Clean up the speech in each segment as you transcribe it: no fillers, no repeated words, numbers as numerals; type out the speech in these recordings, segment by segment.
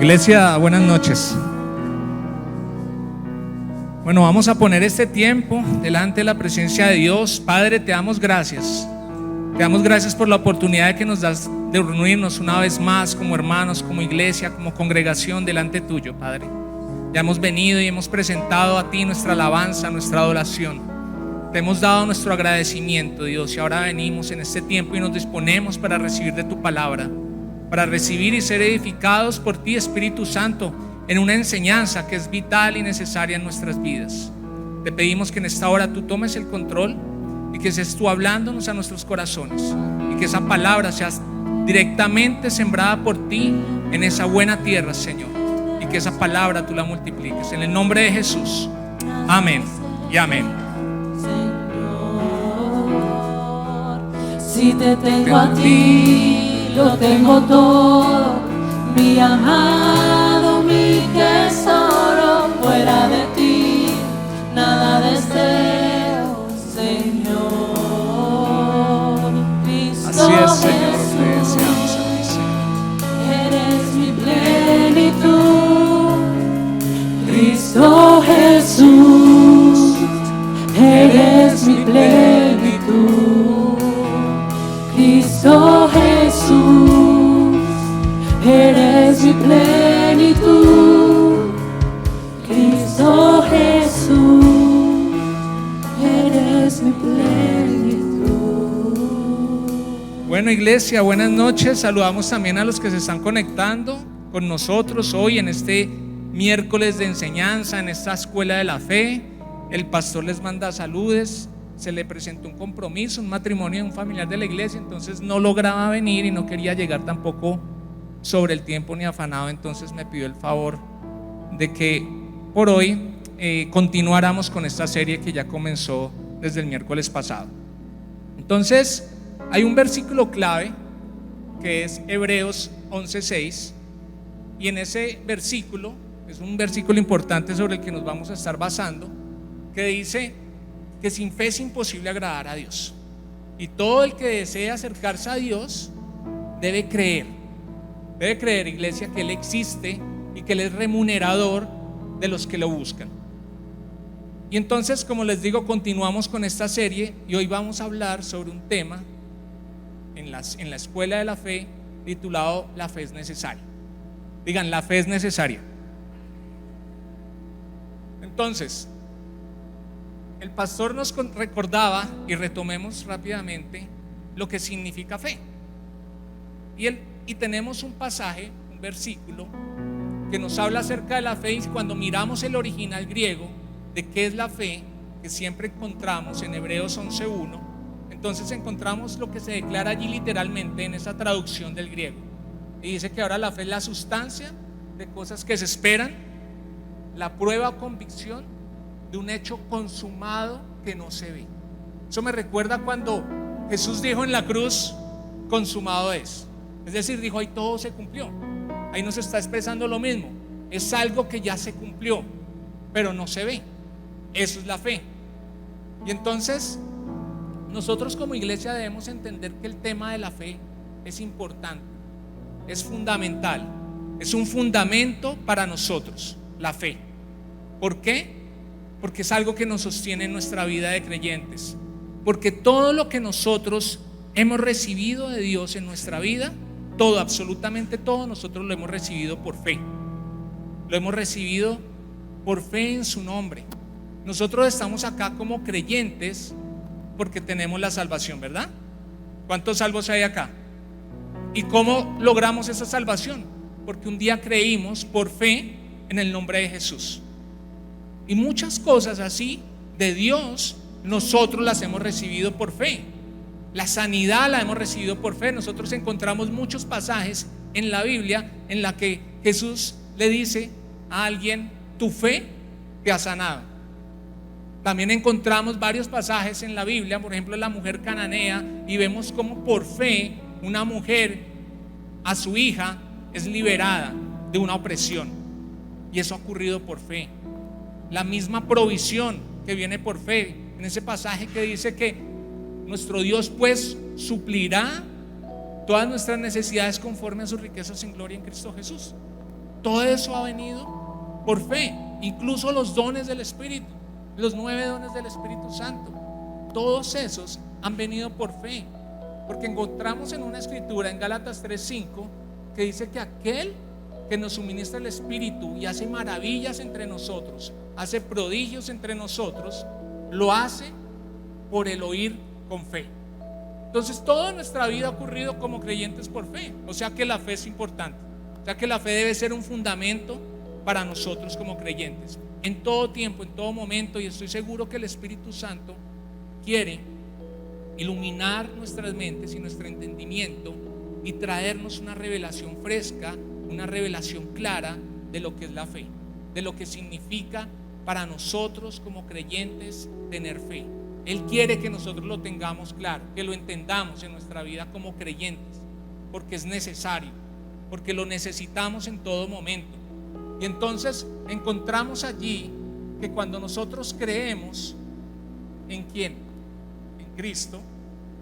Iglesia, buenas noches. Bueno, vamos a poner este tiempo delante de la presencia de Dios. Padre, te damos gracias. Te damos gracias por la oportunidad que nos das de reunirnos una vez más como hermanos, como iglesia, como congregación delante tuyo, Padre. Ya hemos venido y hemos presentado a ti nuestra alabanza, nuestra adoración. Te hemos dado nuestro agradecimiento, Dios, y ahora venimos en este tiempo y nos disponemos para recibir de tu palabra, para recibir y ser edificados por ti, Espíritu Santo, en una enseñanza que es vital y necesaria en nuestras vidas. Te pedimos que en esta hora tú tomes el control y que seas tú hablándonos a nuestros corazones, y que esa palabra sea directamente sembrada por ti en esa buena tierra, Señor, y que esa palabra tú la multipliques en el nombre de Jesús. Amén y amén. Si te tengo a ti, lo tengo todo, mi amado, mi tesoro. Fuera de ti, nada deseo, Señor. Cristo Así es, Señor, Jesús, te deseamos a ti, Señor. eres mi plenitud. Cristo Jesús, eres mi plenitud. Cristo Jesús, eres mi plenitud. Cristo Jesús, eres mi plenitud. Bueno, iglesia, buenas noches. Saludamos también a los que se están conectando con nosotros hoy en este miércoles de enseñanza, en esta escuela de la fe. El pastor les manda saludes. Se le presentó un compromiso, un matrimonio de un familiar de la iglesia, entonces no lograba venir y no quería llegar tampoco sobre el tiempo ni afanado. Entonces me pidió el favor de que por hoy continuáramos con esta serie que ya comenzó desde el miércoles pasado. Entonces hay un versículo clave que es Hebreos 11:6, y en ese versículo es un versículo importante sobre el que nos vamos a estar basando, que dice que sin fe es imposible agradar a Dios, y todo el que desea acercarse a Dios debe creer, iglesia, que Él existe y que Él es remunerador de los que lo buscan. Y entonces, como les digo, continuamos con esta serie y hoy vamos a hablar sobre un tema en la escuela de la fe titulado La fe es necesaria. Digan, la fe es necesaria. Entonces, el pastor nos recordaba, y retomemos rápidamente lo que significa fe. Y tenemos un pasaje, un versículo que nos habla acerca de la fe, y cuando miramos el original griego de qué es la fe, que siempre encontramos en Hebreos 11:1, entonces encontramos lo que se declara allí literalmente en esa traducción del griego. Y dice que ahora la fe es la sustancia de cosas que se esperan, la prueba o convicción de un hecho consumado que no se ve. Eso me recuerda cuando Jesús dijo en la cruz: consumado es. Es decir, dijo, ahí todo se cumplió. Ahí nos está expresando lo mismo. Es algo que ya se cumplió, pero no se ve. Eso es la fe. Y entonces nosotros como iglesia debemos entender que el tema de la fe es importante, es fundamental, es un fundamento para nosotros, la fe. ¿Por qué? Porque es algo que nos sostiene en nuestra vida de creyentes. Porque todo lo que nosotros hemos recibido de Dios en nuestra vida, todo, absolutamente todo, nosotros lo hemos recibido por fe. Lo hemos recibido por fe en su nombre. Nosotros estamos acá como creyentes porque tenemos la salvación, ¿verdad? ¿Cuántos salvos hay acá? ¿Y cómo logramos esa salvación? Porque un día creímos por fe en el nombre de Jesús. Y muchas cosas así de Dios nosotros las hemos recibido por fe. La sanidad la hemos recibido por fe. Nosotros encontramos muchos pasajes en la Biblia en la que Jesús le dice a alguien: tu fe te ha sanado. También encontramos varios pasajes en la Biblia, por ejemplo la mujer cananea, y vemos cómo por fe una mujer, a su hija, es liberada de una opresión, y eso ha ocurrido por fe. La misma provisión que viene por fe, en ese pasaje que dice que nuestro Dios pues suplirá todas nuestras necesidades conforme a sus riquezas en gloria en Cristo Jesús. Todo eso ha venido por fe, incluso los dones del Espíritu, los 9 dones del Espíritu Santo, todos esos han venido por fe, porque encontramos en una escritura en Gálatas 3:5 que dice que aquel que nos suministra el Espíritu y hace maravillas entre nosotros, hace prodigios entre nosotros, lo hace por el oír con fe. Entonces toda nuestra vida ha ocurrido como creyentes por fe, o sea que la fe es importante, o sea que la fe debe ser un fundamento para nosotros como creyentes, en todo tiempo, en todo momento. Y estoy seguro que el Espíritu Santo quiere iluminar nuestras mentes y nuestro entendimiento y traernos una revelación fresca, una revelación clara de lo que es la fe, de lo que significa para nosotros como creyentes tener fe. Él quiere que nosotros lo tengamos claro, que lo entendamos en nuestra vida como creyentes, porque es necesario, porque lo necesitamos en todo momento. Y entonces encontramos allí que cuando nosotros creemos en ¿quién? En Cristo,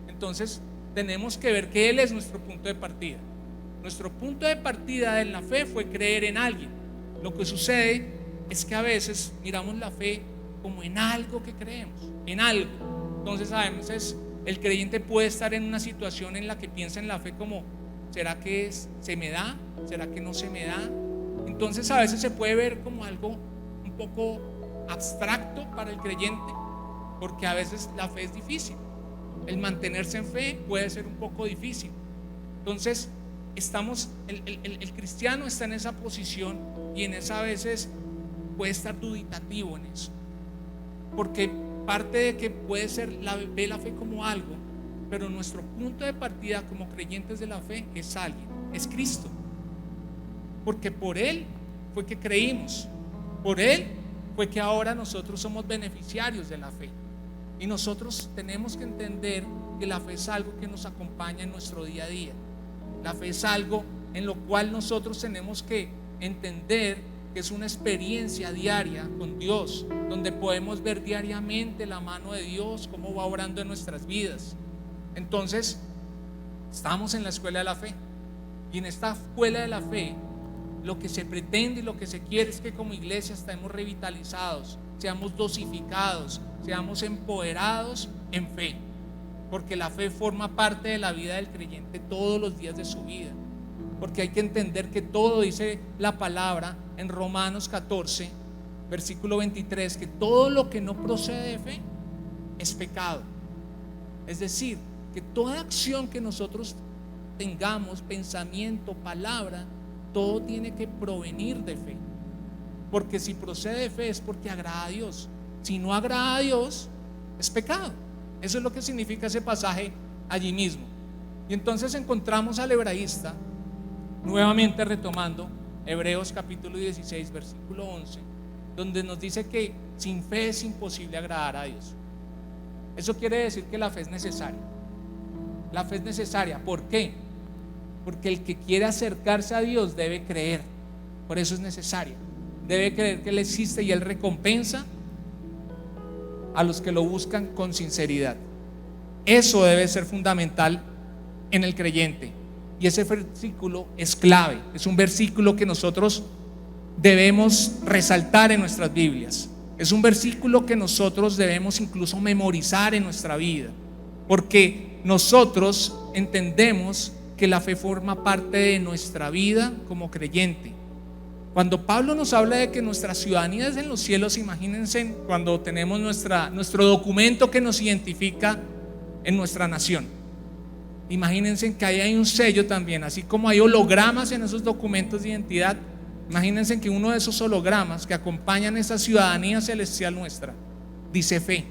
entonces tenemos que ver que Él es nuestro punto de partida. Nuestro punto de partida en la fe fue creer en alguien. Lo que sucede es que a veces miramos la fe como en algo que creemos, en algo. Entonces a veces el creyente puede estar en una situación en la que piensa en la fe como: ¿será que se me da? ¿Será que no se me da? Entonces a veces se puede ver como algo un poco abstracto para el creyente, porque a veces la fe es difícil. El mantenerse en fe puede ser un poco difícil. Entonces el cristiano está en esa posición, y en esa a veces puede estar duditativo en eso, porque parte de que puede ser ve la fe como algo, pero nuestro punto de partida como creyentes de la fe es alguien, es Cristo, porque por Él fue que creímos, por Él fue que ahora nosotros somos beneficiarios de la fe. Y nosotros tenemos que entender que la fe es algo que nos acompaña en nuestro día a día. La fe es algo en lo cual nosotros tenemos que entender que es una experiencia diaria con Dios, donde podemos ver diariamente la mano de Dios, cómo va obrando en nuestras vidas. Entonces, estamos en la escuela de la fe, y en esta escuela de la fe lo que se pretende y lo que se quiere es que como iglesia estemos revitalizados, seamos dosificados, seamos empoderados en fe, porque la fe forma parte de la vida del creyente todos los días de su vida. Porque hay que entender que todo, dice la palabra en Romanos 14 versículo 23, que todo lo que no procede de fe es pecado. Es decir, que toda acción que nosotros tengamos, pensamiento, palabra, todo tiene que provenir de fe, porque si procede de fe es porque agrada a Dios. Si no agrada a Dios, es pecado. Eso es lo que significa ese pasaje allí mismo. Y entonces encontramos al hebraísta nuevamente retomando Hebreos capítulo 16 versículo 11, donde nos dice que sin fe es imposible agradar a Dios. Eso quiere decir que la fe es necesaria. La fe es necesaria. ¿Por qué? Porque el que quiere acercarse a Dios debe creer. Por eso es necesaria. Debe creer que Él existe y Él recompensa a los que lo buscan con sinceridad. Eso debe ser fundamental en el creyente. Y ese versículo es clave. Es un versículo que nosotros debemos resaltar en nuestras Biblias. Es un versículo que nosotros debemos incluso memorizar en nuestra vida, porque nosotros entendemos que la fe forma parte de nuestra vida como creyente. Cuando Pablo nos habla de que nuestra ciudadanía es en los cielos, imagínense cuando tenemos nuestro documento que nos identifica en nuestra nación. Imagínense que ahí hay un sello también, así como hay hologramas en esos documentos de identidad. Imagínense que uno de esos hologramas que acompañan esa ciudadanía celestial nuestra dice fe.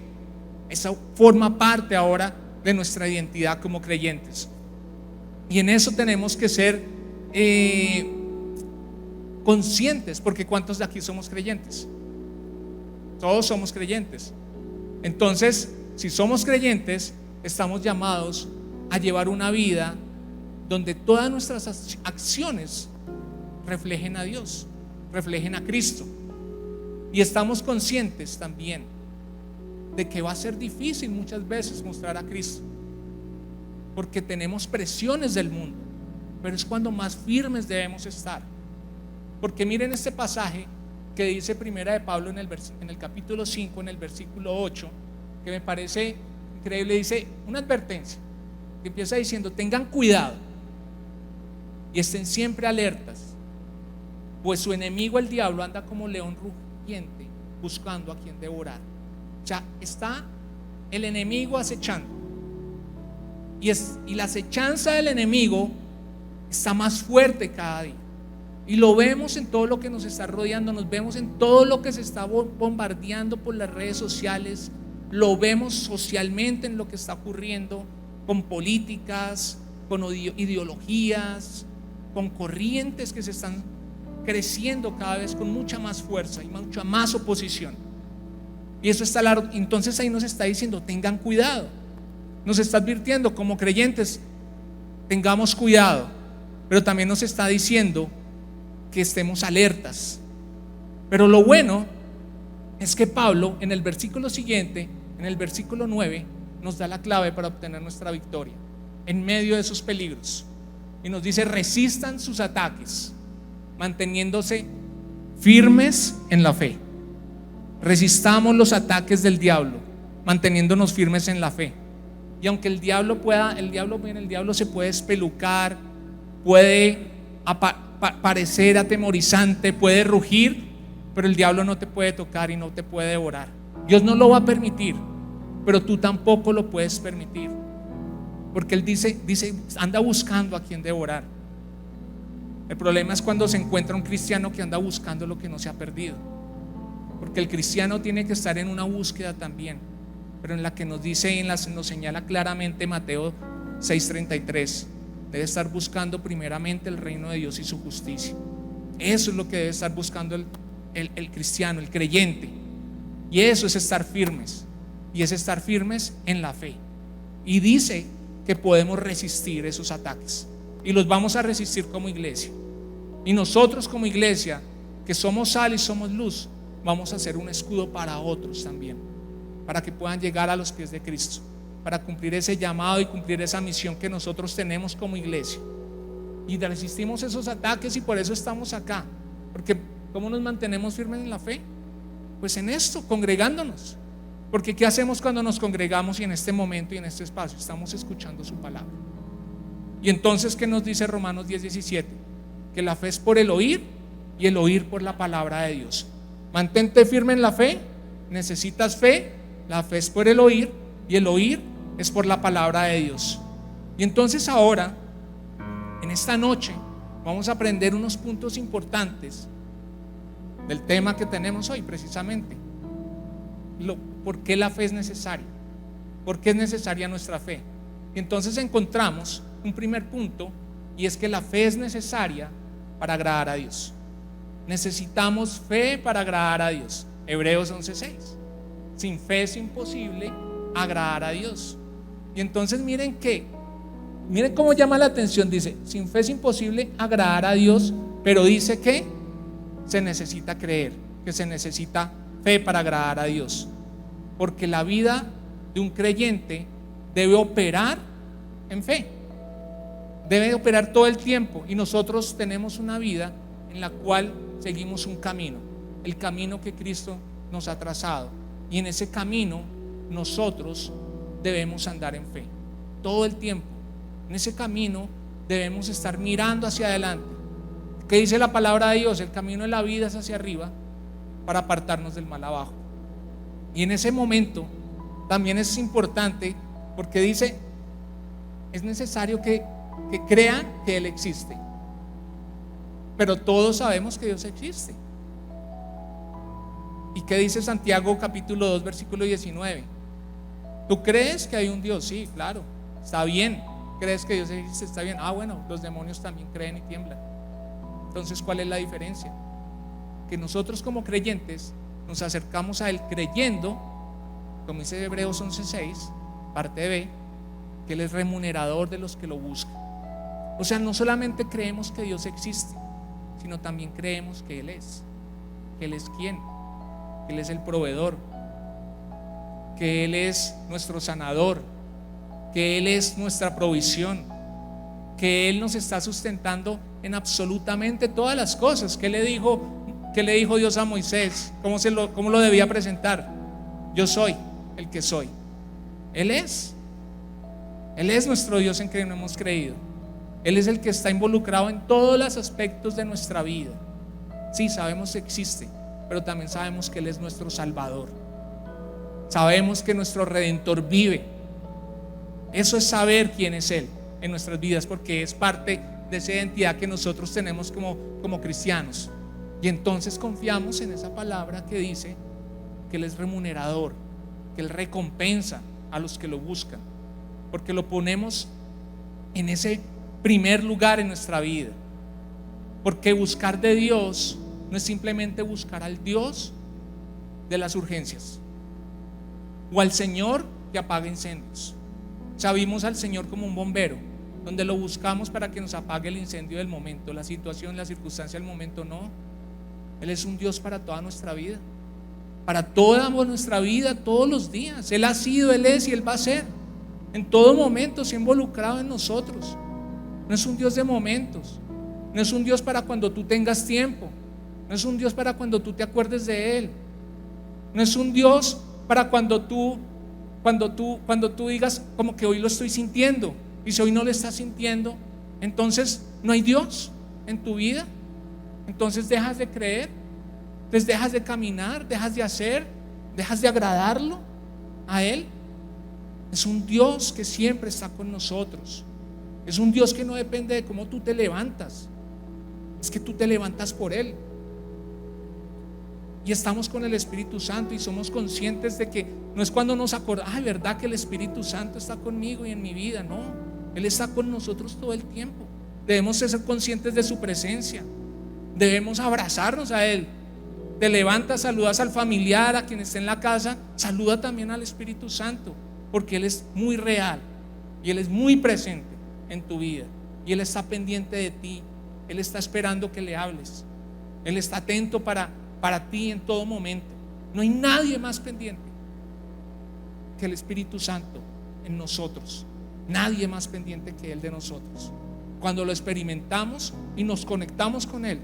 Esa forma parte ahora de nuestra identidad como creyentes. Y en eso tenemos que ser conscientes, porque ¿cuántos de aquí somos creyentes? Todos somos creyentes. Entonces, si somos creyentes, estamos llamados a llevar una vida donde todas nuestras acciones reflejen a Dios, reflejen a Cristo. Y estamos conscientes también de que va a ser difícil muchas veces mostrar a Cristo, porque tenemos presiones del mundo, pero es cuando más firmes debemos estar. Porque miren este pasaje que dice Primera de Pablo en el capítulo 5, en el versículo 8, que me parece increíble. Dice una advertencia que empieza diciendo: tengan cuidado y estén siempre alertas, pues su enemigo el diablo anda como león rugiente buscando a quien devorar. Ya está el enemigo acechando, y la acechanza del enemigo está más fuerte cada día, y lo vemos en todo lo que nos está rodeando, nos vemos en todo lo que se está bombardeando por las redes sociales, lo vemos socialmente en lo que está ocurriendo con políticas, con ideologías, con corrientes que se están creciendo cada vez con mucha más fuerza y mucha más oposición. Y eso está largo. Entonces ahí nos está diciendo: tengan cuidado. Nos está advirtiendo como creyentes: tengamos cuidado. Pero también nos está diciendo que estemos alertas. Pero lo bueno es que Pablo en el versículo siguiente, en el versículo 9, nos da la clave para obtener nuestra victoria en medio de esos peligros. Y nos dice: resistan sus ataques, manteniéndose firmes en la fe. Resistamos los ataques del diablo, manteniéndonos firmes en la fe. Y aunque el diablo se puede espelucar, puede parecer atemorizante, puede rugir, pero el diablo no te puede tocar y no te puede devorar. Dios no lo va a permitir, pero tú tampoco lo puedes permitir, porque Él dice anda buscando a quien devorar. El problema es cuando se encuentra un cristiano que anda buscando lo que no se ha perdido, porque el cristiano tiene que estar en una búsqueda también, pero en la que nos dice, nos señala claramente Mateo 6:33, debe estar buscando primeramente el reino de Dios y su justicia. Eso es lo que debe estar buscando el cristiano, el creyente. Y eso es estar firmes, y es estar firmes en la fe. Y dice que podemos resistir esos ataques, y los vamos a resistir como iglesia. Y nosotros como iglesia, que somos sal y somos luz, vamos a ser un escudo para otros también, para que puedan llegar a los pies de Cristo, para cumplir ese llamado y cumplir esa misión que nosotros tenemos como iglesia. Y resistimos esos ataques, y por eso estamos acá. Porque ¿cómo nos mantenemos firmes en la fe? Pues en esto, congregándonos. Porque ¿qué hacemos cuando nos congregamos y en este momento y en este espacio estamos escuchando su palabra? Y entonces, ¿qué nos dice Romanos 10:17? Que la fe es por el oír, y el oír por la palabra de Dios. Mantente firme en la fe. Necesitas fe. La fe es por el oír, y el oír es por la palabra de Dios. Y entonces ahora, en esta noche, vamos a aprender unos puntos importantes del tema que tenemos hoy, precisamente. ¿Por qué la fe es necesaria? ¿Por qué es necesaria nuestra fe? Y entonces encontramos un primer punto, y es que la fe es necesaria para agradar a Dios. Necesitamos fe para agradar a Dios. Hebreos 11:6. Sin fe es imposible agradar a Dios. Y entonces miren cómo llama la atención. Dice: sin fe es imposible agradar a Dios, pero dice que se necesita creer, que se necesita fe para agradar a Dios. Porque la vida de un creyente debe operar en fe, debe operar todo el tiempo. Y nosotros tenemos una vida en la cual seguimos un camino, el camino que Cristo nos ha trazado, y en ese camino nosotros debemos andar en fe todo el tiempo. En ese camino debemos estar mirando hacia adelante. ¿Qué dice la palabra de Dios? El camino de la vida es hacia arriba, para apartarnos del mal abajo. Y en ese momento también es importante, porque dice: es necesario que crean que Él existe. Pero todos sabemos que Dios existe. ¿Y qué dice Santiago capítulo 2 versículo 19? ¿Tú crees que hay un Dios? Sí, claro, está bien. ¿Crees que Dios existe? Está bien. Bueno, los demonios también creen y tiemblan. Entonces, ¿cuál es la diferencia? Que nosotros como creyentes nos acercamos a Él creyendo, como dice Hebreos 11:6, parte B, que Él es remunerador de los que lo buscan. O sea, no solamente creemos que Dios existe, sino también creemos que Él es. Que Él es quién, que Él es el proveedor, que Él es nuestro sanador, que Él es nuestra provisión, que Él nos está sustentando en absolutamente todas las cosas. ¿Qué le dijo Dios a Moisés? ¿Cómo lo debía presentar? Yo soy el que soy. Él es nuestro Dios en quien hemos creído. Él es el que está involucrado en todos los aspectos de nuestra vida. Sí, sabemos que existe, pero también sabemos que Él es nuestro Salvador. Sabemos que nuestro Redentor vive. Eso es saber quién es Él en nuestras vidas, porque es parte de esa identidad que nosotros tenemos como cristianos. Y entonces confiamos en esa palabra que dice que Él es remunerador, que Él recompensa a los que lo buscan, porque lo ponemos en ese primer lugar en nuestra vida. Porque buscar de Dios no es simplemente buscar al Dios de las urgencias o al Señor que apaga incendios. O sea, vimos al Señor como un bombero, donde lo buscamos para que nos apague el incendio del momento, la situación, la circunstancia del momento. No, Él es un Dios para toda nuestra vida, para toda nuestra vida, todos los días. Él ha sido, Él es y Él va a ser. En todo momento se ha involucrado en nosotros. No es un Dios de momentos, no es un Dios para cuando tú tengas tiempo, no es un Dios para cuando tú te acuerdes de Él, no es un Dios para cuando tú digas como que hoy lo estoy sintiendo, y si hoy no lo estás sintiendo, entonces no hay Dios en tu vida. Entonces dejas de creer, entonces dejas de caminar, dejas de hacer, dejas de agradarlo a Él. Es un Dios que siempre está con nosotros. Es un Dios que no depende de cómo tú te levantas, es que tú te levantas por Él. Y estamos con el Espíritu Santo y somos conscientes de que no es cuando nos acordamos, ay, verdad que el Espíritu Santo está conmigo y en mi vida. No, Él está con nosotros todo el tiempo. Debemos ser conscientes de su presencia, debemos abrazarnos a Él. Te levantas, saludas al familiar, a quien esté en la casa, saluda también al Espíritu Santo, porque Él es muy real y Él es muy presente en tu vida, y Él está pendiente de ti. Él está esperando que le hables. Él está atento para ti en todo momento. No hay nadie más pendiente que el Espíritu Santo en nosotros. Nadie más pendiente que Él de nosotros. Cuando lo experimentamos y nos conectamos con Él,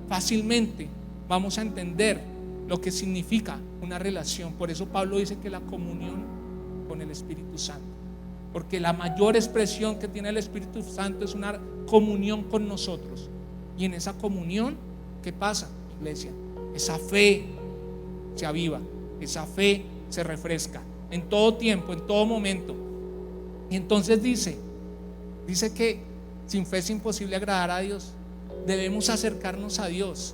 fácilmente vamos a entender lo que significa una relación. Por eso Pablo dice que la comunión con el Espíritu Santo, porque la mayor expresión que tiene el Espíritu Santo es una comunión con nosotros. Y en esa comunión, ¿qué pasa, iglesia? Esa fe se aviva, esa fe se refresca en todo tiempo, en todo momento. Y entonces dice que sin fe es imposible agradar a Dios. Debemos acercarnos a Dios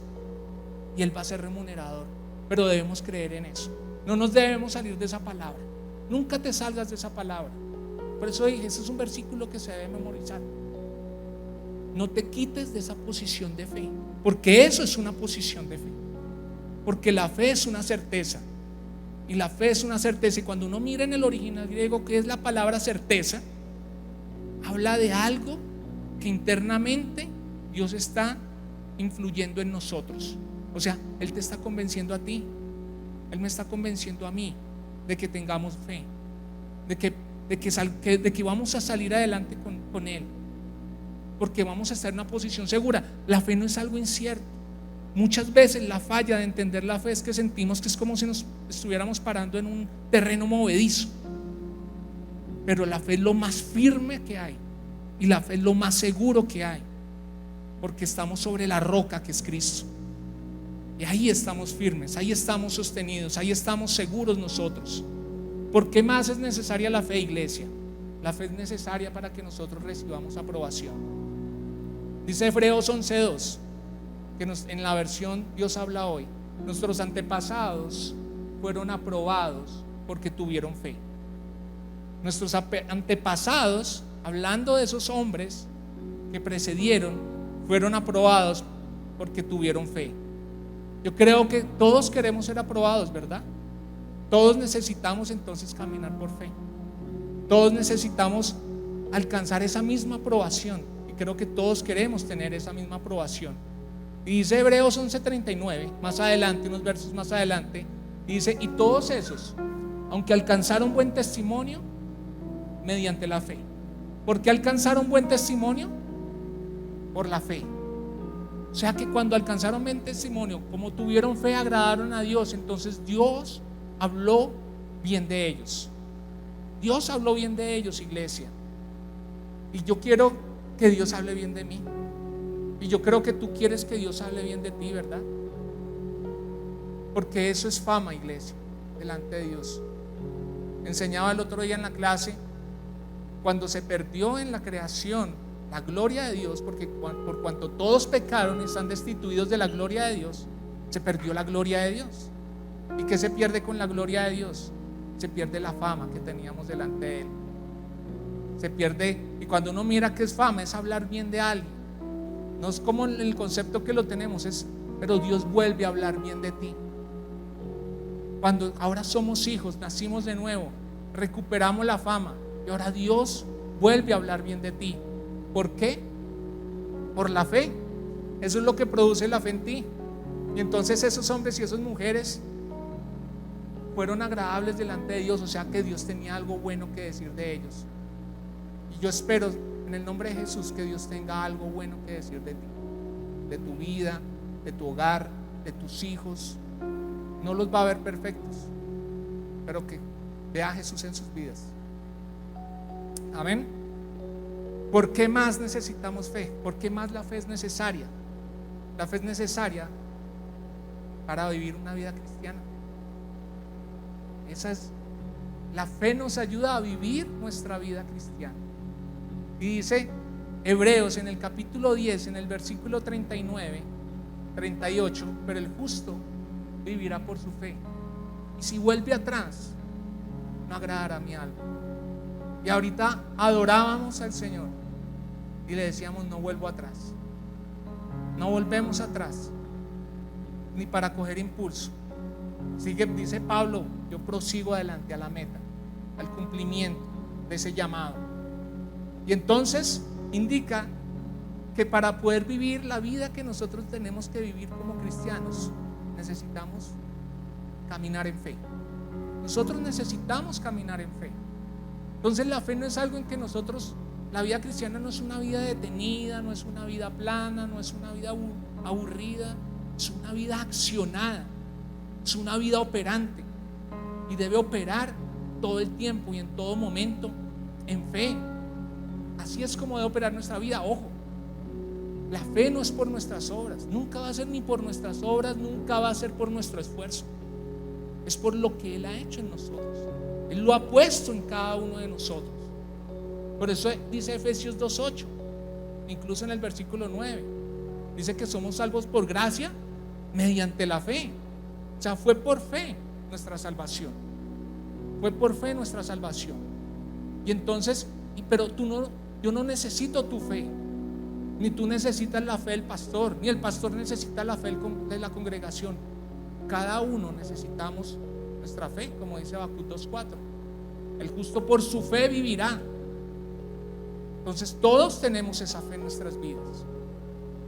y Él va a ser remunerador, pero debemos creer en eso. No nos debemos salir de esa palabra. Nunca te salgas de esa palabra. Por eso dije, ese es un versículo que se debe memorizar. No te quites de esa posición de fe, porque eso es una posición de fe. Porque la fe es una certeza, y la fe es una certeza. Y cuando uno mira en el original griego que es la palabra certeza, habla de algo que internamente Dios está influyendo en nosotros. O sea, Él te está convenciendo a ti, Él me está convenciendo a mí de que tengamos fe, de que vamos a salir adelante con Él, porque vamos a estar en una posición segura. La fe no es algo incierto. Muchas veces la falla de entender la fe es que sentimos que es como si nos estuviéramos parando en un terreno movedizo. Pero la fe es lo más firme que hay, y la fe es lo más seguro que hay, porque estamos sobre la roca que es Cristo. Y ahí estamos firmes, ahí estamos sostenidos, ahí estamos seguros nosotros. ¿Por qué más es necesaria la fe, iglesia? La fe es necesaria para que nosotros recibamos aprobación. Dice Hebreos 11:2, que en la versión Dios habla hoy, nuestros antepasados fueron aprobados porque tuvieron fe. Nuestros antepasados, hablando de esos hombres que precedieron, fueron aprobados porque tuvieron fe. Yo creo que todos queremos ser aprobados, ¿verdad? Todos necesitamos entonces caminar por fe. Todos necesitamos alcanzar esa misma aprobación, y creo que todos queremos tener esa misma aprobación. Y dice Hebreos 11:39, más adelante, unos versos más adelante, dice: y todos esos, aunque alcanzaron buen testimonio, mediante la fe. ¿Por qué alcanzaron buen testimonio? Por la fe. O sea que cuando alcanzaron buen testimonio, como tuvieron fe, agradaron a Dios. Entonces Dios habló bien de ellos. Dios habló bien de ellos, iglesia. Y yo quiero que Dios hable bien de mí. Y yo creo que tú quieres que Dios hable bien de ti, ¿verdad? Porque eso es fama, iglesia, delante de Dios. Enseñaba el otro día en la clase, cuando se perdió en la creación la gloria de Dios, porque por cuanto todos pecaron y están destituidos de la gloria de Dios, se perdió la gloria de Dios. ¿Y qué se pierde con la gloria de Dios? Se pierde la fama que teníamos delante de Él. Se pierde, y cuando uno mira que es fama, es hablar bien de alguien. No es como el concepto que lo tenemos, pero Dios vuelve a hablar bien de ti. Cuando ahora somos hijos, nacimos de nuevo, recuperamos la fama, y ahora Dios vuelve a hablar bien de ti. ¿Por qué? Por la fe. Eso es lo que produce la fe en ti. Y entonces esos hombres y esas mujeres fueron agradables delante de Dios. O sea que Dios tenía algo bueno que decir de ellos. Y yo espero en el nombre de Jesús que Dios tenga algo bueno que decir de ti, de tu vida, de tu hogar, de tus hijos. No los va a ver perfectos, pero que vea a Jesús en sus vidas. Amén. ¿Por qué más necesitamos fe? ¿Por qué más la fe es necesaria? La fe es necesaria para vivir una vida cristiana. La fe nos ayuda a vivir nuestra vida cristiana. Y dice Hebreos en el capítulo 10, en el versículo 39, 38, pero el justo vivirá por su fe. Y si vuelve atrás, no agradará a mi alma. Y ahorita adorábamos al Señor y le decíamos: no vuelvo atrás. No volvemos atrás, ni para coger impulso. Dice Pablo: yo prosigo adelante a la meta, al cumplimiento de ese llamado. Y entonces indica que para poder vivir la vida que nosotros tenemos que vivir como cristianos, necesitamos caminar en fe. Nosotros necesitamos caminar en fe. Entonces la fe no es algo en que nosotros, la vida cristiana no es una vida detenida, no es una vida plana, no es una vida aburrida, es una vida accionada, es una vida operante, y debe operar todo el tiempo y en todo momento en fe. Así es como debe operar nuestra vida. Ojo, la fe no es por nuestras obras, nunca va a ser ni por nuestras obras, nunca va a ser por nuestro esfuerzo. Es por lo que Él ha hecho en nosotros. Él lo ha puesto en cada uno de nosotros. Por eso dice Efesios 2:8, incluso en el versículo 9, dice que somos salvos por gracia mediante la fe. O sea, fue por fe nuestra salvación. Fue por fe nuestra salvación. Y entonces, pero yo no necesito tu fe, ni tú necesitas la fe del pastor, ni el pastor necesita la fe de la congregación. Cada uno necesitamos nuestra fe, como dice Habacuc 2:4. El justo por su fe vivirá. Entonces todos tenemos esa fe en nuestras vidas.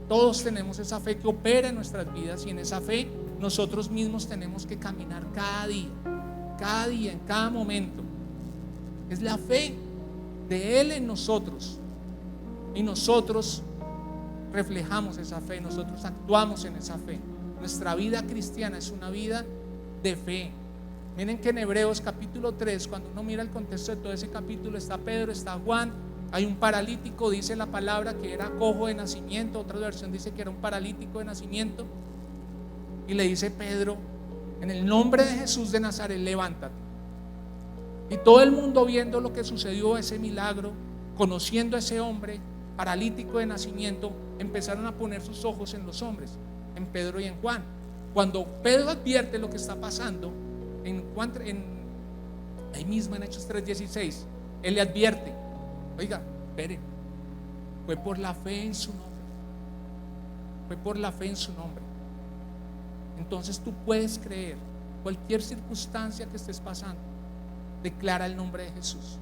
Todos tenemos esa fe que opera en nuestras vidas, y en esa fe nosotros mismos tenemos que caminar cada día, en cada momento. Es la fe de Él en nosotros, y nosotros reflejamos esa fe, nosotros actuamos en esa fe. Nuestra vida cristiana es una vida de fe. Miren que en Hebreos capítulo 3, cuando uno mira el contexto de todo ese capítulo, está Pedro, está Juan, hay un paralítico, dice la palabra que era cojo de nacimiento, otra versión dice que era un paralítico de nacimiento, y le dice Pedro: en el nombre de Jesús de Nazaret, levántate. Y todo el mundo, viendo lo que sucedió, ese milagro, conociendo a ese hombre paralítico de nacimiento, empezaron a poner sus ojos en los hombres, en Pedro y en Juan. Cuando Pedro advierte lo que está pasando, ahí mismo en Hechos 3:16, él le advierte: oiga, espere, fue por la fe en su nombre. Fue por la fe en su nombre. Entonces tú puedes creer. Cualquier circunstancia que estés pasando, declara el nombre de Jesús.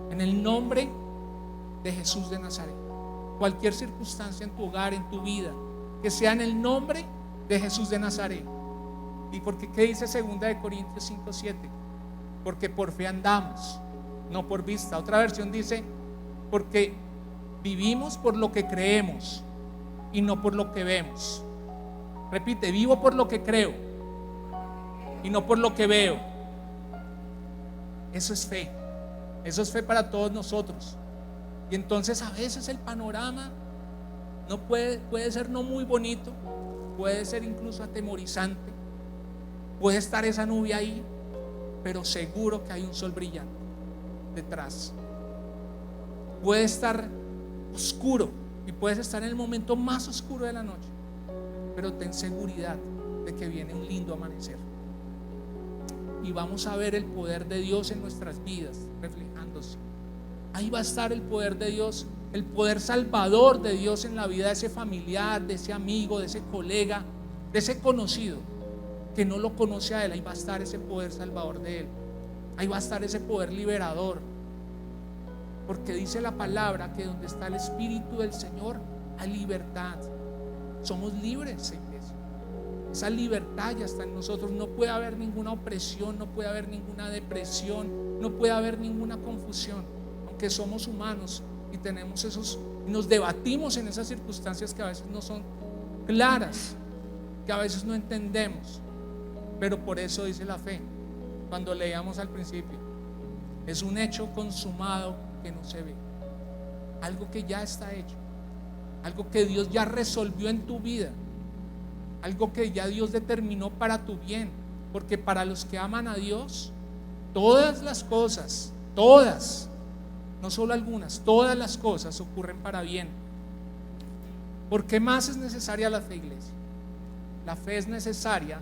En el nombre de Jesús de Nazaret. Cualquier circunstancia en tu hogar, en tu vida, que sea en el nombre de Jesús de Nazaret. ¿Y porque qué dice 2 Corintios 5:7? Porque por fe andamos, no por vista. Otra versión dice: porque vivimos por lo que creemos y no por lo que vemos. Repite, vivo por lo que creo y no por lo que veo. Eso es fe. Eso es fe para todos nosotros. Y entonces a veces el panorama no puede ser no muy bonito, puede ser incluso atemorizante, puede estar esa nube ahí, pero seguro que hay un sol brillante detrás. Puede estar oscuro y puedes estar en el momento más oscuro de la noche, pero ten seguridad de que viene un lindo amanecer y vamos a ver el poder de Dios en nuestras vidas reflejándose. Ahí va a estar el poder de Dios, el poder salvador de Dios en la vida de ese familiar, de ese amigo, de ese colega, de ese conocido que no lo conoce a Él. Ahí va a estar ese poder salvador de Él. Ahí va a estar ese poder liberador, porque dice la palabra que donde está el Espíritu del Señor hay libertad. Somos libres, iglesia. Esa libertad ya está en nosotros. No puede haber ninguna opresión, no puede haber ninguna depresión, no puede haber ninguna confusión, aunque somos humanos y tenemos nos debatimos en esas circunstancias que a veces no son claras, que a veces no entendemos, pero por eso dice la fe, cuando leíamos al principio, es un hecho consumado que no se ve, algo que ya está hecho, algo que Dios ya resolvió en tu vida, algo que ya Dios determinó para tu bien, porque para los que aman a Dios, todas las cosas, todas, no solo algunas, todas las cosas ocurren para bien. ¿Por qué más es necesaria la fe, iglesia? La fe es necesaria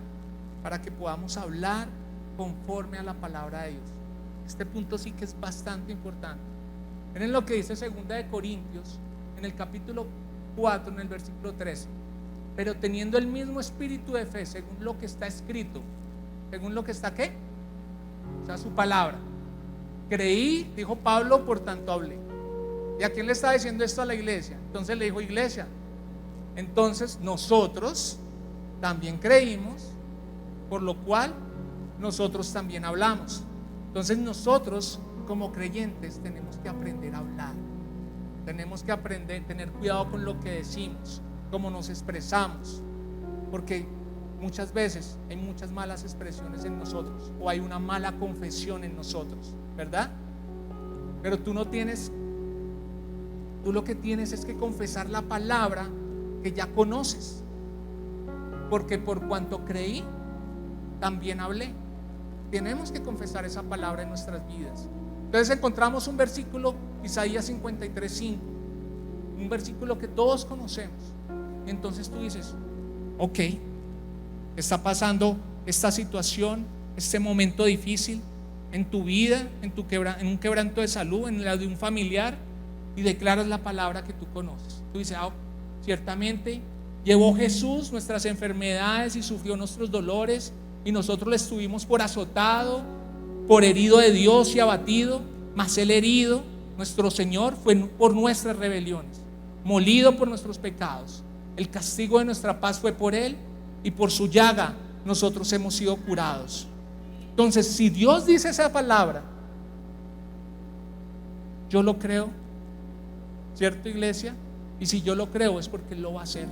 para que podamos hablar conforme a la palabra de Dios. Este punto sí que es bastante importante. Miren lo que dice 2 de Corintios en el capítulo 4, en el versículo 13. Pero teniendo el mismo espíritu de fe, según lo que está escrito, según lo que está ¿qué? O sea, su palabra. Creí, dijo Pablo, por tanto hablé. ¿Y a quién le está diciendo esto? A la iglesia. Entonces le dijo: iglesia, entonces nosotros también creímos, por lo cual nosotros también hablamos. Entonces nosotros como creyentes tenemos que aprender a hablar, tenemos que aprender, tener cuidado con lo que decimos, cómo nos expresamos, porque muchas veces hay muchas malas expresiones en nosotros, o hay una mala confesión en nosotros, ¿verdad? Pero tú lo que tienes es que confesar la palabra que ya conoces, porque por cuanto creí, también hablé. Tenemos que confesar esa palabra en nuestras vidas. Entonces encontramos un versículo, Isaías 53:5, un versículo que todos conocemos. Entonces tú dices: ok, está pasando esta situación, este momento difícil en tu vida, en un quebranto de salud, en la de un familiar, y declaras la palabra que tú conoces. Tú dices: ciertamente llevó Jesús nuestras enfermedades y sufrió nuestros dolores, y nosotros le estuvimos por azotado, por herido de Dios y abatido, mas el herido, nuestro Señor, fue por nuestras rebeliones, molido por nuestros pecados. El castigo de nuestra paz fue por Él, y por su llaga nosotros hemos sido curados. Entonces, si Dios dice esa palabra, yo lo creo, ¿cierto, iglesia? Y si yo lo creo es porque Él lo va a hacer.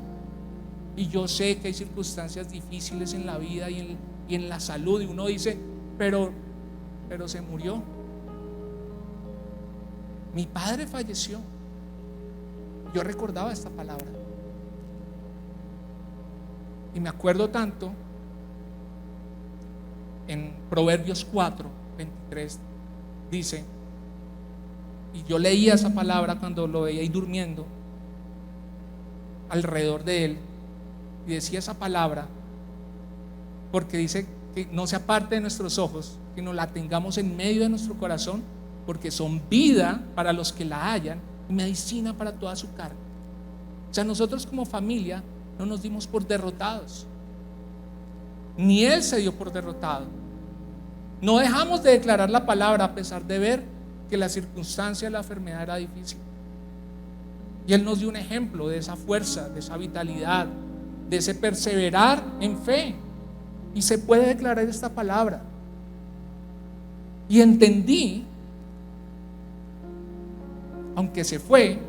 Y yo sé que hay circunstancias difíciles en la vida y en la salud, y uno dice: pero se murió, mi padre falleció. Yo recordaba esta palabra y me acuerdo tanto en Proverbios 4:23 dice, y yo leía esa palabra cuando lo veía ahí durmiendo alrededor de él, y decía esa palabra porque dice que no se aparte de nuestros ojos, sino la tengamos en medio de nuestro corazón, porque son vida para los que la hallan y medicina para toda su carne. O sea, nosotros como familia no nos dimos por derrotados, ni Él se dio por derrotado. No dejamos de declarar la palabra a pesar de ver que la circunstancia de la enfermedad era difícil, y Él nos dio un ejemplo de esa fuerza, de esa vitalidad, de ese perseverar en fe. Y se puede declarar esta palabra. Y entendí, aunque se fue,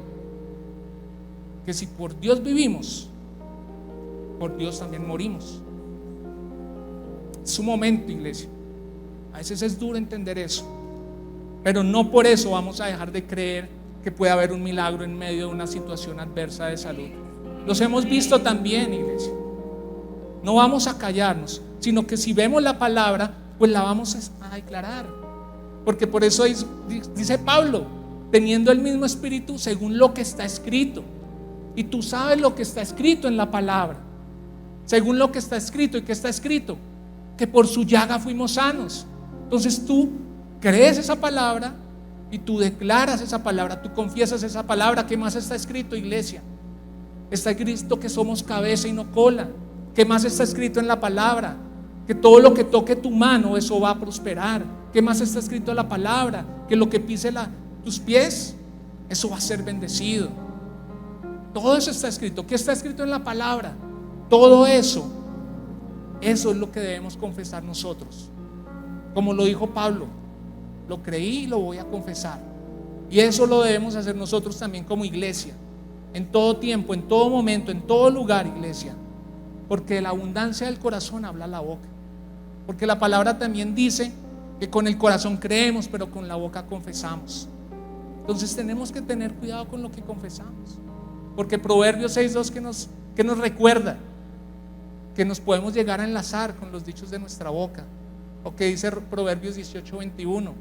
que si por Dios vivimos, por Dios también morimos. Es su momento, iglesia. A veces es duro entender eso, pero no por eso vamos a dejar de creer que puede haber un milagro en medio de una situación adversa de salud. Los hemos visto también, iglesia. No vamos a callarnos, sino que si vemos la palabra, pues la vamos a declarar. Porque por eso dice Pablo, teniendo el mismo espíritu según lo que está escrito. Y tú sabes lo que está escrito en la palabra. Según lo que está escrito. ¿Y qué está escrito? Que por su llaga fuimos sanos. Entonces tú crees esa palabra y tú declaras esa palabra, tú confiesas esa palabra. ¿Qué más está escrito, iglesia? Está escrito que somos cabeza y no cola. ¿Qué más está escrito en la palabra? Que todo lo que toque tu mano, eso va a prosperar. ¿Qué más está escrito en la palabra? Que lo que pise tus pies, eso va a ser bendecido. Todo eso está escrito. ¿Qué está escrito en la palabra? Todo eso es lo que debemos confesar nosotros. Como lo dijo Pablo, lo creí y lo voy a confesar. Y eso lo debemos hacer nosotros también como iglesia, en todo tiempo, en todo momento, en todo lugar, iglesia. Porque de la abundancia del corazón habla la boca. Porque la palabra también dice que con el corazón creemos, pero con la boca confesamos. Entonces tenemos que tener cuidado con lo que confesamos. Porque Proverbios 6:2 que nos recuerda que nos podemos llegar a enlazar con los dichos de nuestra boca. O que dice Proverbios 18:21,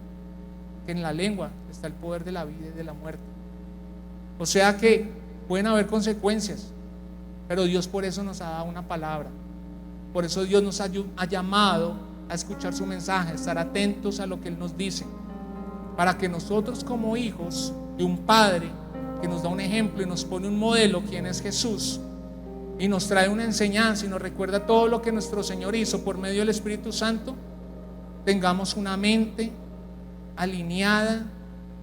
que en la lengua está el poder de la vida y de la muerte. O sea que pueden haber consecuencias, pero Dios por eso nos ha dado una palabra. Por eso Dios nos ha llamado a escuchar su mensaje, a estar atentos a lo que Él nos dice, para que nosotros como hijos de un Padre que nos da un ejemplo y nos pone un modelo, quien es Jesús, y nos trae una enseñanza y nos recuerda todo lo que nuestro Señor hizo por medio del Espíritu Santo, tengamos una mente alineada,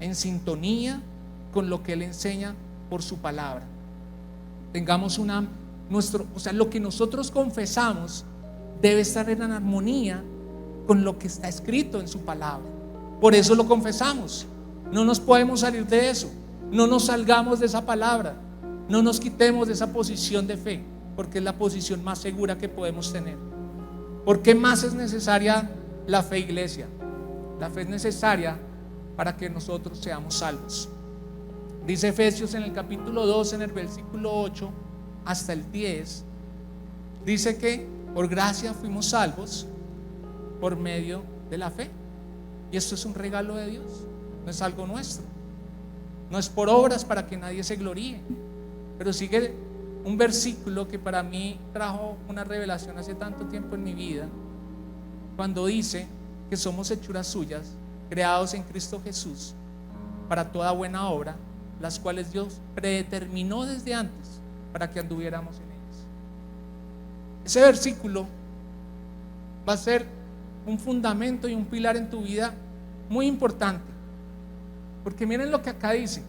en sintonía con lo que Él enseña por su palabra. Tengamos lo que nosotros confesamos debe estar en armonía con lo que está escrito en su palabra. Por eso lo confesamos. No nos podemos salir de eso. No nos salgamos de esa palabra. No nos quitemos de esa posición de fe, porque es la posición más segura que podemos tener. ¿Por qué más es necesaria la fe, iglesia? La fe es necesaria para que nosotros seamos salvos. Dice Efesios en el capítulo 2, en el versículo 8 hasta el 10, dice que por gracia fuimos salvos por medio de la fe. Y esto es un regalo de Dios, no es algo nuestro, no es por obras para que nadie se gloríe. Pero sigue un versículo que para mí trajo una revelación hace tanto tiempo en mi vida, cuando dice que somos hechuras suyas, creados en Cristo Jesús para toda buena obra, las cuales Dios predeterminó desde antes para que anduviéramos en ellas. Ese versículo va a ser un fundamento y un pilar en tu vida muy importante, porque miren lo que acá dice.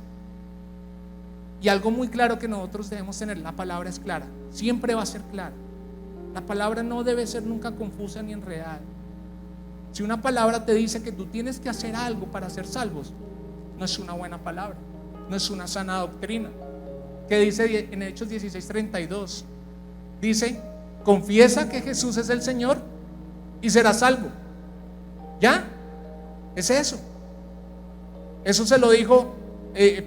Y algo muy claro que nosotros debemos tener: la palabra es clara, siempre va a ser clara. La palabra no debe ser nunca confusa ni enredada. Si una palabra te dice que tú tienes que hacer algo para ser salvos, no es una buena palabra, no es una sana doctrina. Que dice en Hechos 16:32, dice: confiesa que Jesús es el Señor y serás salvo. ¿Ya? Es eso. Eso se lo dijo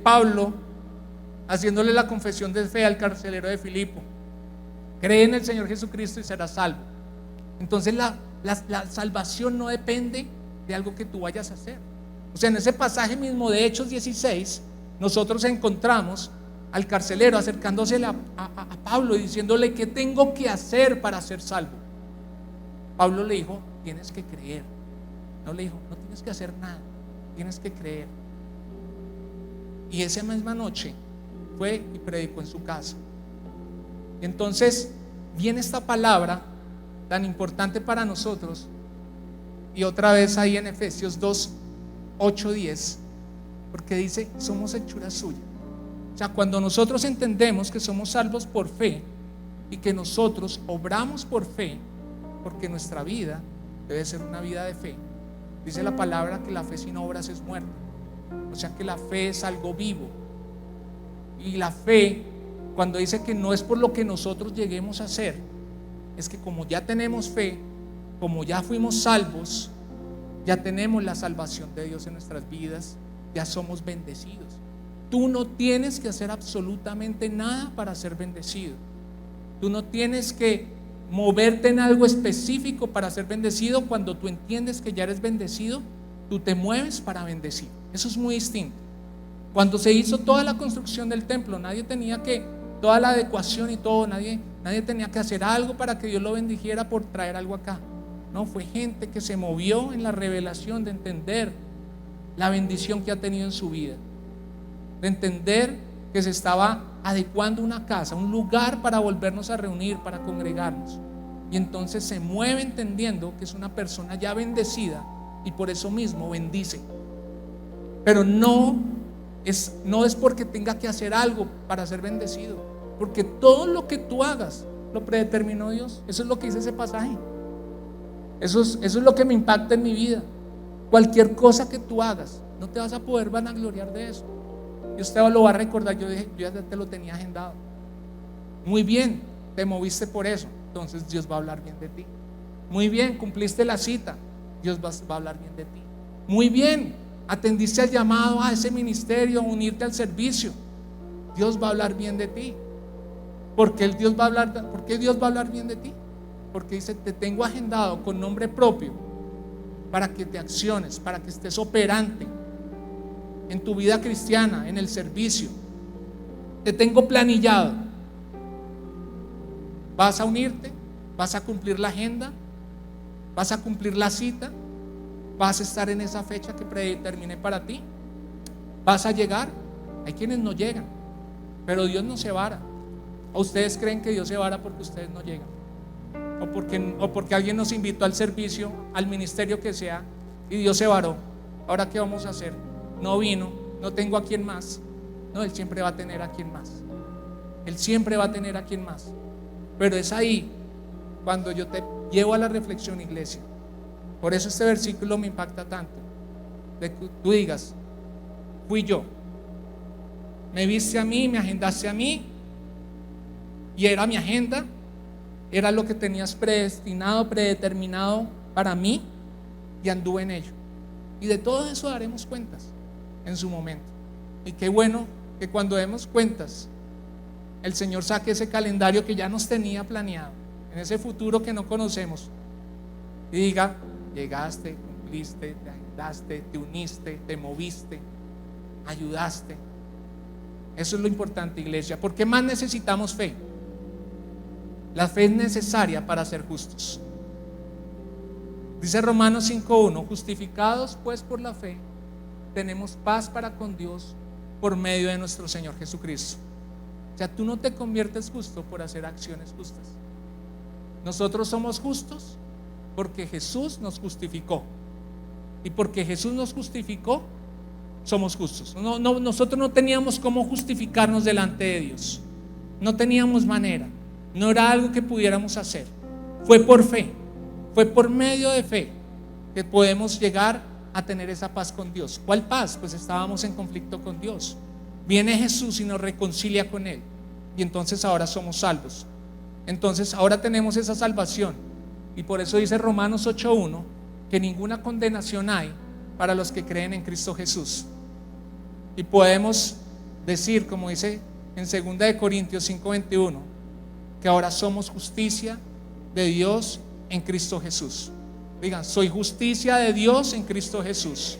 Pablo haciéndole la confesión de fe al carcelero de Filipo: cree en el Señor Jesucristo y serás salvo. Entonces la salvación no depende de algo que tú vayas a hacer. O sea, en ese pasaje mismo de Hechos 16, nosotros encontramos al carcelero acercándose a Pablo y diciéndole: ¿qué tengo que hacer para ser salvo? Pablo le dijo: tienes que creer. No le dijo: no tienes que hacer nada, tienes que creer. Y esa misma noche fue y predicó en su casa. Y entonces viene esta palabra tan importante para nosotros, y otra vez ahí en Efesios 2, 8, 10, porque dice: somos hechura suya. O sea, cuando nosotros entendemos que somos salvos por fe y que nosotros obramos por fe, porque nuestra vida debe ser una vida de fe. Dice la palabra que la fe sin obras es muerta. O sea que la fe es algo vivo, Y la fe, cuando dice que no es por lo que nosotros lleguemos a hacer, es que como ya tenemos fe, como ya fuimos salvos, ya tenemos la salvación de Dios en nuestras vidas, ya somos bendecidos. Tú no tienes que hacer absolutamente nada para ser bendecido. Tú no tienes que moverte en algo específico para ser bendecido. Cuando tú entiendes que ya eres bendecido, tú te mueves para bendecir. Eso es muy distinto. Cuando se hizo toda la construcción del templo, nadie tenía que, toda la adecuación y todo, nadie tenía que hacer algo para que Dios lo bendijera por traer algo acá. No, fue gente que se movió en la revelación de entender la bendición que ha tenido en su vida, de entender que se estaba adecuando una casa, un lugar para volvernos a reunir, para congregarnos. Y entonces se mueve entendiendo que es una persona ya bendecida y por eso mismo bendice. Pero no es porque tenga que hacer algo para ser bendecido, porque todo lo que tú hagas lo predeterminó Dios. Eso es lo que dice ese pasaje. Eso es lo que me impacta en mi vida. Cualquier cosa que tú hagas, no te vas a poder vanagloriar de eso. Y usted lo va a recordar. Yo ya te lo tenía agendado. Muy bien, te moviste por eso, entonces Dios va a hablar bien de ti. Muy bien, cumpliste la cita, Dios va a hablar bien de ti. Muy bien, atendiste al llamado a ese ministerio, a unirte al servicio, Dios va a hablar bien de ti. ¿Por qué Dios va a hablar bien de ti? Porque dice: te tengo agendado con nombre propio para que te acciones, para que estés operante en tu vida cristiana, en el servicio. Te tengo planillado. Vas a unirte, vas a cumplir la agenda, vas a cumplir la cita, vas a estar en esa fecha que predeterminé para ti, vas a llegar. Hay quienes no llegan, pero Dios no se vara. ¿O ustedes creen que Dios se vara porque ustedes no llegan? O porque alguien nos invitó al servicio, al ministerio que sea, y Dios se varó. ¿Ahora qué vamos a hacer? No vino, no tengo a quien más. No, Él siempre va a tener a quien más. Él siempre va a tener a quien más. Pero es ahí cuando yo te llevo a la reflexión, iglesia. Por eso este versículo me impacta tanto. De que tú digas: fui yo, me viste a mí, me agendaste a mí, y era mi agenda, era lo que tenías predestinado, predeterminado para mí, y anduve en ello. Y de todo eso daremos cuentas en su momento. Y qué bueno que cuando demos cuentas, el Señor saque ese calendario que ya nos tenía planeado, en ese futuro que no conocemos, y diga: llegaste, cumpliste, te agendaste, te uniste, te moviste, ayudaste. Eso es lo importante, iglesia. ¿Por qué más necesitamos fe? La fe es necesaria para ser justos. Dice Romanos 5:1: justificados pues por la fe, tenemos paz para con Dios por medio de nuestro Señor Jesucristo. O sea, tú no te conviertes justo por hacer acciones justas. Nosotros somos justos porque Jesús nos justificó. Y porque Jesús nos justificó, somos justos. Nosotros no teníamos cómo justificarnos delante de Dios. No teníamos manera. No era algo que pudiéramos hacer. Fue por fe. Fue por medio de fe que podemos llegar a tener esa paz con Dios. ¿Cuál paz? Pues estábamos en conflicto con Dios. Viene Jesús y nos reconcilia con Él. Y entonces ahora somos salvos. Entonces ahora tenemos esa salvación. Y por eso dice Romanos 8:1 que ninguna condenación hay para los que creen en Cristo Jesús. Y podemos decir, como dice en 2 Corintios 5:21, que ahora somos justicia de Dios en Cristo Jesús. Digan: soy justicia de Dios en Cristo Jesús.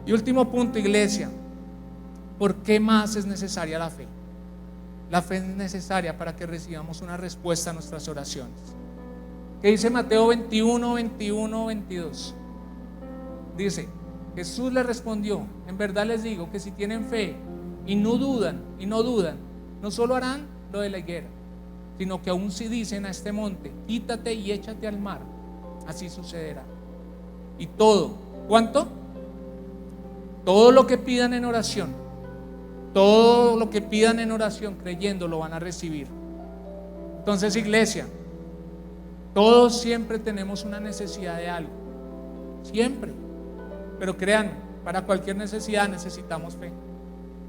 Y último punto, iglesia: ¿por qué más es necesaria la fe? La fe es necesaria para que recibamos una respuesta a nuestras oraciones. ¿Qué dice Mateo 21:22? Dice: Jesús le respondió: en verdad les digo que si tienen fe y no dudan, no solo harán lo de la higuera, sino que aún si dicen a este monte: quítate y échate al mar, así sucederá. Y todo, ¿cuánto? Todo lo que pidan en oración, todo lo que pidan en oración creyendo, lo van a recibir. Entonces, iglesia, todos siempre tenemos una necesidad de algo, siempre. Pero créanme, para cualquier necesidad necesitamos fe.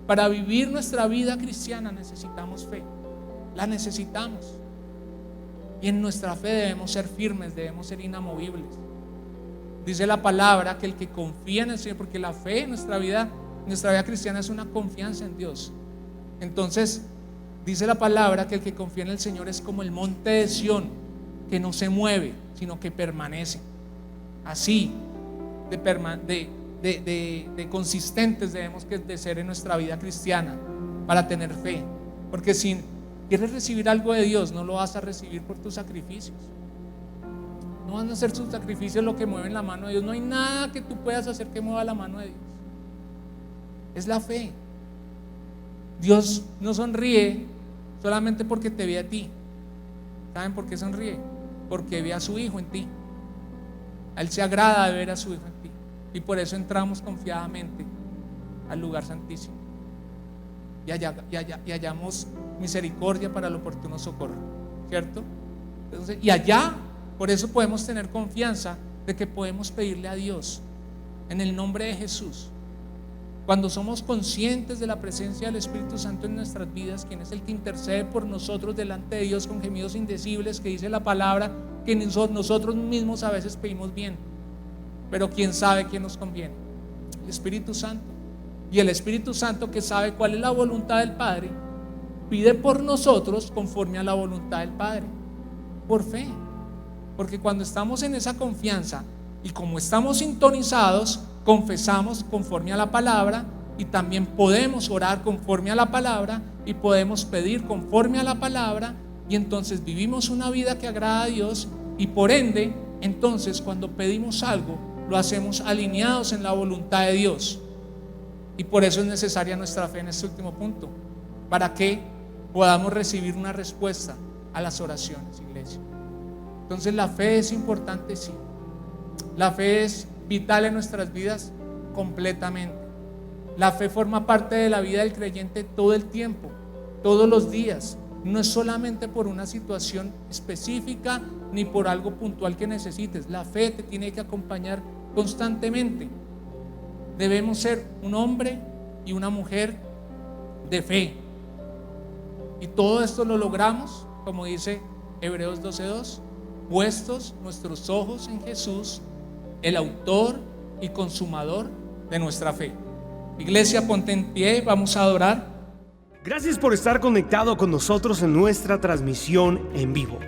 Para vivir nuestra vida cristiana necesitamos fe. La necesitamos. Y en nuestra fe debemos ser firmes, debemos ser inamovibles. Dice la palabra que el que confía en el Señor, porque la fe en nuestra vida cristiana es una confianza en Dios. Entonces, dice la palabra que el que confía en el Señor es como el monte de Sión, que no se mueve, sino que permanece. Así de consistentes debemos de ser en nuestra vida cristiana para tener fe. Porque si quieres recibir algo de Dios, no lo vas a recibir por tus sacrificios. No van a ser tus sacrificios lo que mueven la mano de Dios. No hay nada que tú puedas hacer que mueva la mano de Dios. Es la fe. Dios no sonríe solamente porque te ve a ti. ¿Saben por qué sonríe? Porque ve a su Hijo en ti. A Él se agrada de ver a su Hijo en ti. Y por eso entramos confiadamente al lugar santísimo y hallamos misericordia para el oportuno socorro, ¿cierto? Entonces, y allá, por eso podemos tener confianza de que podemos pedirle a Dios en el nombre de Jesús. Cuando somos conscientes de la presencia del Espíritu Santo en nuestras vidas, quien es el que intercede por nosotros delante de Dios con gemidos indecibles, que dice la palabra que nosotros mismos a veces pedimos bien, pero quién sabe quién nos conviene. El Espíritu Santo. Y el Espíritu Santo, que sabe cuál es la voluntad del Padre, pide por nosotros conforme a la voluntad del Padre, por fe. Porque cuando estamos en esa confianza y como estamos sintonizados, confesamos conforme a la palabra y también podemos orar conforme a la palabra y podemos pedir conforme a la palabra, y entonces vivimos una vida que agrada a Dios, y por ende, entonces cuando pedimos algo, lo hacemos alineados en la voluntad de Dios. Y por eso es necesaria nuestra fe en este último punto, para que podamos recibir una respuesta a las oraciones, iglesia. Entonces la fe es importante, sí. La fe es vital en nuestras vidas completamente. La fe forma parte de la vida del creyente todo el tiempo, todos los días. No es solamente por una situación específica ni por algo puntual que necesites. La fe te tiene que acompañar constantemente. Debemos ser un hombre y una mujer de fe. Y todo esto lo logramos, como dice Hebreos 12:2, puestos nuestros ojos en Jesús, el autor y consumador de nuestra fe. Iglesia, ponte en pie, vamos a adorar. Gracias por estar conectado con nosotros en nuestra transmisión en vivo.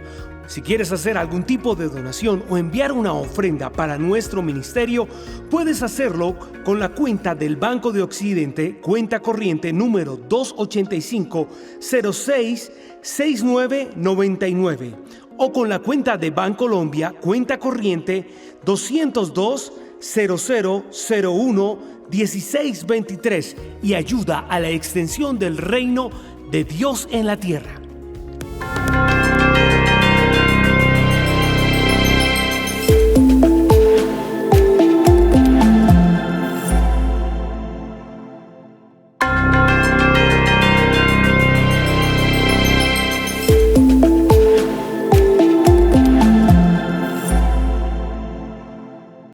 Si quieres hacer algún tipo de donación o enviar una ofrenda para nuestro ministerio, puedes hacerlo con la cuenta del Banco de Occidente, cuenta corriente número 285-06-6999, o con la cuenta de Bancolombia, cuenta corriente 202-0001-1623, y ayuda a la extensión del reino de Dios en la tierra.